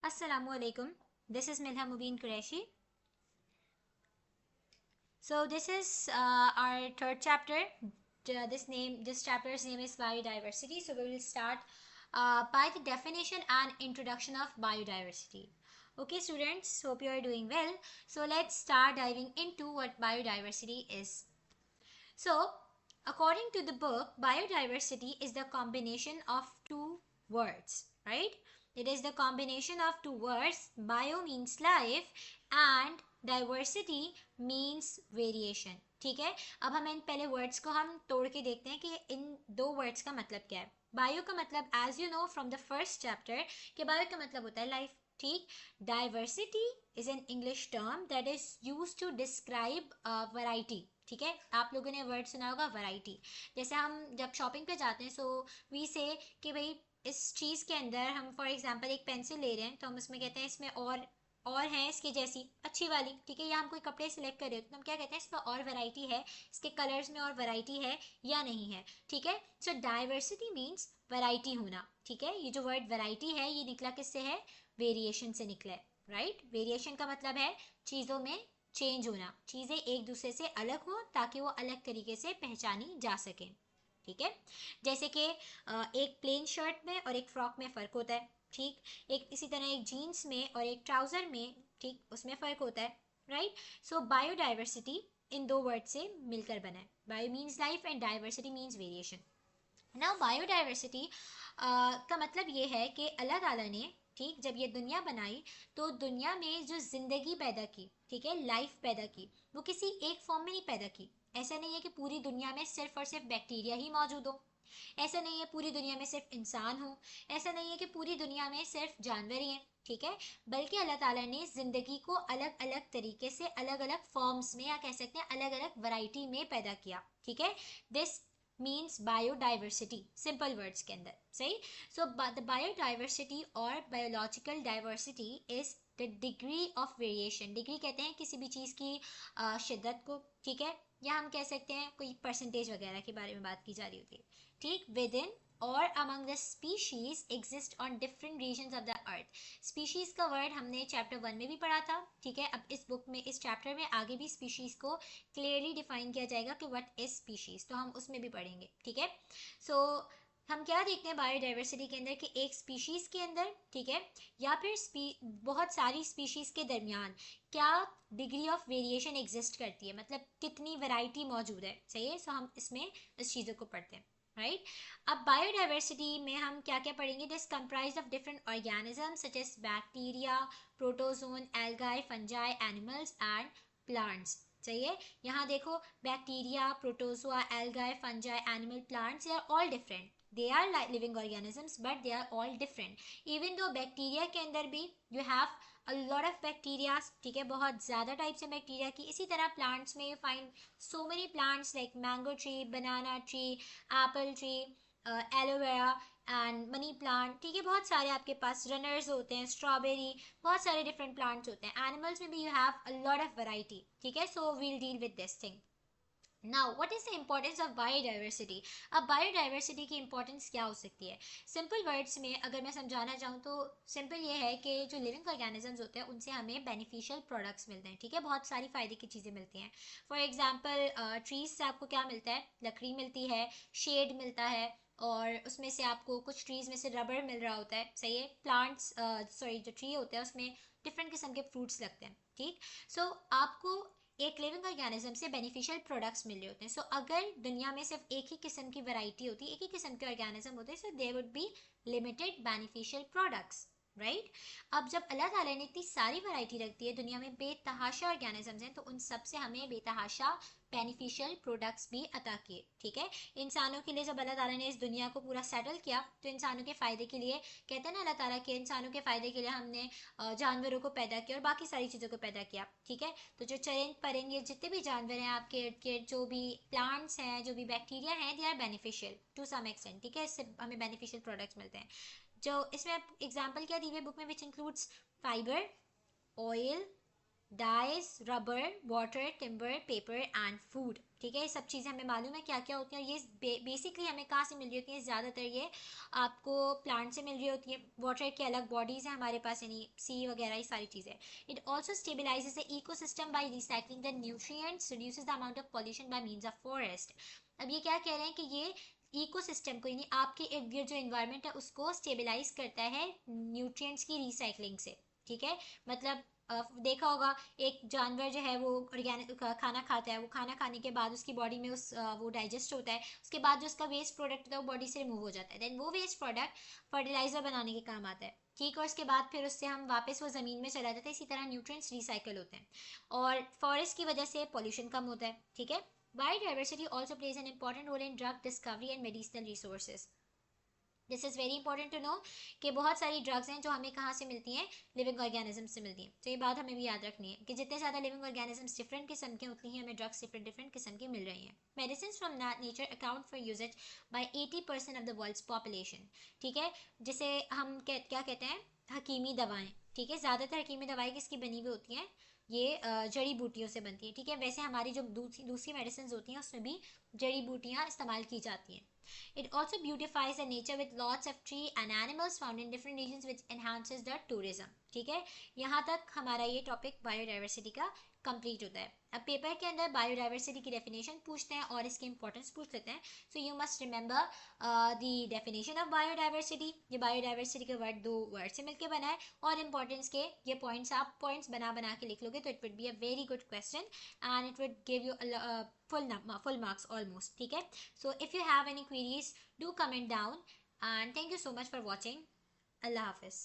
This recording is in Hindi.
Assalamualaikum. This is Milha Mubin Qureshi. So this is our third chapter. This chapter's name is biodiversity. So we will start by the definition and introduction of biodiversity. Okay, students. Hope you are doing well. So let's start diving into what biodiversity is. So, according to the book, biodiversity is the combination of two words, right? It is the combination of two words. Bio means life and diversity means variation. ठीक है, अब हम इन पहले वर्ड्स को हम तोड़ के देखते हैं कि इन दो वर्ड्स का मतलब क्या है. बायो का मतलब as you know from the first chapter कि बायो का मतलब होता है लाइफ. ठीक. Diversity is an English term that is use to describe variety. ठीक है, आप लोगों ने वर्ड सुना होगा वैरायटी. जैसे हम जब शॉपिंग पे जाते हैं सो वी से कि भाई इस चीज़ के अंदर हम फॉर एग्जांपल एक पेंसिल ले रहे हैं तो हम उसमें कहते हैं इसमें और हैं इसके जैसी अच्छी वाली. ठीक है, या हम कोई कपड़े सिलेक्ट कर रहे हो तो हम क्या कहते हैं इसमें और वैरायटी है, इसके कलर्स में और वैरायटी है या नहीं है. ठीक है, सो डाइवर्सिटी मीन्स वैरायटी होना. ठीक है, ये जो वर्ड वैरायटी है ये निकला किससे है? वेरिएशन से निकला है. राइट, वेरिएशन का मतलब है चीज़ों में चेंज होना, चीज़ें एक दूसरे से अलग हो ताकि वो अलग तरीके से पहचानी जा सके. ठीक है, जैसे कि एक प्लेन शर्ट में और एक फ्रॉक में फ़र्क होता है. ठीक, एक इसी तरह एक जीन्स में और एक ट्राउज़र में, ठीक, उसमें फ़र्क होता है. राइट, सो बायोडाइवर्सिटी इन दो वर्ड से मिलकर बना है. Bio means life and diversity means variation. Now biodiversity का मतलब ये है कि अल्लाह ताला ने, ठीक, जब ये दुनिया बनाई तो दुनिया में जो ज़िंदगी पैदा की, ठीक है, लाइफ पैदा की, वो किसी एक फॉर्म में नहीं पैदा की. ऐसा नहीं है कि पूरी दुनिया में सिर्फ और सिर्फ बैक्टीरिया ही मौजूद हो. ऐसा नहीं है पूरी दुनिया में सिर्फ इंसान हो. ऐसा नहीं है कि पूरी दुनिया में सिर्फ जानवर ही हैं. ठीक है, बल्कि अल्लाह ताला ने ज़िंदगी को अलग अलग तरीके से अलग अलग फॉर्म्स में या कह सकते हैं अलग अलग वैरायटी में पैदा किया. ठीक है, this means biodiversity simple words के अंदर. सही. सो द बायोडाइवर्सिटी और biological diversity is the degree of variation. Degree कहते हैं किसी भी चीज़ की शिद्दत को. ठीक है, या हम कह सकते हैं कोई परसेंटेज वगैरह के बारे में बात की जा रही होती है. ठीक, विद इन और among the species exist on different regions of the earth. Species का वर्ड हमने चैप्टर 1 में भी पढ़ा था. ठीक है, अब इस बुक में इस चैप्टर में आगे भी स्पीशीज को क्लियरली डिफाइन किया जाएगा कि व्हाट इज स्पीशीज, तो हम उसमें भी पढ़ेंगे. ठीक है, सो हम क्या देखते हैं बायोडाइवर्सिटी के अंदर कि एक स्पीशीज़ के अंदर, ठीक है, या फिर बहुत सारी स्पीशीज़ के दरमियान क्या डिग्री ऑफ वेरिएशन एग्जिस्ट करती है, मतलब कितनी वैरायटी मौजूद है. सही है, सो हम इसमें इस चीज़ों को पढ़ते हैं. राइट, अब बायोडाइवर्सिटी में हम क्या क्या पढ़ेंगे. This comprise of different organism such as bacteria, protozoan, algae, fungi, animals and plants. सही है, यहाँ देखो bacteria, protozoa, algae, fungi, animal, plants, they are all different. They are like living organisms but they are all different. Even दो बैक्टीरिया के अंदर भी you have a lot of bacteria. ठीक है, बहुत ज़्यादा टाइप्स है बैक्टीरिया की. इसी तरह प्लांट्स में you find so many plants like mango tree, banana tree, apple tree, aloe vera and money plant. ठीक है, बहुत सारे आपके पास रनर्स होते हैं, स्ट्रॉबेरी, बहुत सारे डिफरेंट प्लांट्स होते हैं. एनिमल्स में भी you have a lot of variety. ठीक है, so we'll deal with this thing. Now what is the importance of biodiversity. अब बायोडाइवर्सिटी की इंपॉर्टेंस क्या हो सकती है. सिंपल वर्ड्स में अगर मैं समझाना चाहूँ तो सिंपल ये है कि जो लिविंग ऑर्गेनिजम्स होते हैं उनसे हमें बेनिफिशियल प्रोडक्ट्स मिलते हैं. ठीक है, बहुत सारी फ़ायदे की चीज़ें मिलती हैं. फॉर एग्जांपल ट्रीज से आपको क्या मिलता है, लकड़ी मिलती है, शेड मिलता है, और उसमें से आपको कुछ ट्रीज़ में से रबर मिल रहा होता है. सही है, प्लांट्स सॉरी जो ट्री होते हैं उसमें डिफरेंट किस्म के फ्रूट्स लगते हैं. ठीक, सो आपको एक लिविंग ऑर्गेनिज्म से बेनिफिशियल प्रोडक्ट्स मिल रहे होते हैं. सो अगर दुनिया में सिर्फ एक ही किस्म की वैरायटी होती, एक ही किस्म के ऑर्गेनिज्म होते, so there would be limited beneficial products. Right, अब जब अल्लाह ताला ने इतनी सारी वैरायटी रख दी है, दुनिया में बेतहाशा ऑर्गेनिजम्स हैं, तो उन सब से हमें बेतहाशा बेनिफिशियल प्रोडक्ट्स भी अता किए. ठीक है, इंसानों के लिए जब अल्लाह ताला ने इस दुनिया को पूरा सेटल किया तो इंसानों के फ़ायदे के लिए, कहते हैं ना अल्लाह ताला के इंसानों के फ़ायदे के लिए हमने जानवरों को पैदा किया और बाकी सारी चीज़ों को पैदा किया. ठीक है, तो जो चरिंद परिंदे जितने भी जानवर हैं आपके इर्द गिर्द, जो भी प्लांट्स हैं, जो भी बैक्टीरिया हैं, they are beneficial to some extent. ठीक है, इससे हमें बेनिफिशियल प्रोडक्ट्स मिलते हैं. जो इसमें एग्जाम्पल क्या दी हुई है बुक में, which includes fibre, oil, dyes, rubber, water, timber, paper and food. ठीक है, ये सब चीज़ें हमें मालूम है क्या क्या होती हैं। ये बेसिकली हमें कहाँ से मिल रही होती हैं? ज़्यादातर ये आपको प्लांट से मिल रही होती है। वाटर की अलग बॉडीज़ हैं हमारे पास, यानी सी वगैरह, ये सारी चीज़ें। It also stabilises the ecosystem by recycling the nutrients, reduces the amount of pollution by means of forest. अब ये क्या कह रहे हैं कि ये इकोसिस्टम को, यानी आपके इर्द गिर्द जो इन्वायरमेंट है उसको स्टेबलाइज करता है न्यूट्रिएंट्स की रिसाइकलिंग से। ठीक है, मतलब देखा होगा एक जानवर जो है वो ऑर्गेनिक खाना खाता है, वो खाना खाने के बाद उसकी बॉडी में वो डाइजेस्ट होता है, उसके बाद जो उसका वेस्ट प्रोडक्ट होता है वो बॉडी से रिमूव हो जाता है, देन वो वेस्ट प्रोडक्ट फर्टिलाइजर बनाने के काम आता है। ठीक, और उसके बाद फिर उससे हम वापस वो ज़मीन में चला जाता है। इसी तरह न्यूट्रिएंट्स रिसाइकल होते हैं और फॉरेस्ट की वजह से पॉल्यूशन कम होता है। ठीक है, biodiversity also plays an important role in drug discovery and medicinal resources. This is very important to know कि बहुत सारी ड्रग्स हैं जो हमें कहाँ से मिलती हैं? लिविंग ऑर्गेनिज्म से मिलती हैं। तो ये बात हमें भी याद रखनी है कि जितने ज़्यादा लिविंग ऑर्गेनिजम्स डिफरेंट किस्म के होती हैं, हमें ड्रग्स डिफरेंट डिफरेंट किस्म की मिल रही हैं। Medicine from nature account for uses by 80% of the world's population. ठीक है, जिसे हम क्या कहते हैं? हकीमी दवाएं। ठीक है, ज़्यादातर हकीमी दवाएं किसकी बनी हुई होती हैं? ये जड़ी बूटियों से बनती है। ठीक है, वैसे हमारी जो दूसरी दूसरी मेडिसिन होती हैं उसमें भी जड़ी बूटियाँ इस्तेमाल की जाती हैं। It also beautifies the nature with lots of tree and animals found in different regions which enhances the tourism. ठीक है, यहाँ तक हमारा ये टॉपिक बायोडाइवर्सिटी का कंप्लीट होता है। अब पेपर के अंदर बायोडाइवर्सिटी की डेफिनेशन पूछते हैं और इसके इंपॉर्टेंस पूछ लेते हैं। So you must remember the definition of biodiversity. ये बायोडाइवर्सिटी का वर्ड दो वर्ड से मिलकर बना है और इंपॉर्टेंस के ये पॉइंट्स आप पॉइंट्स बना बना के लिख लोगे तो it would be a very good question and it would give you full marks almost. ठीक है, so if you have any queries do comment down and thank you so much for watching. Allah Hafiz.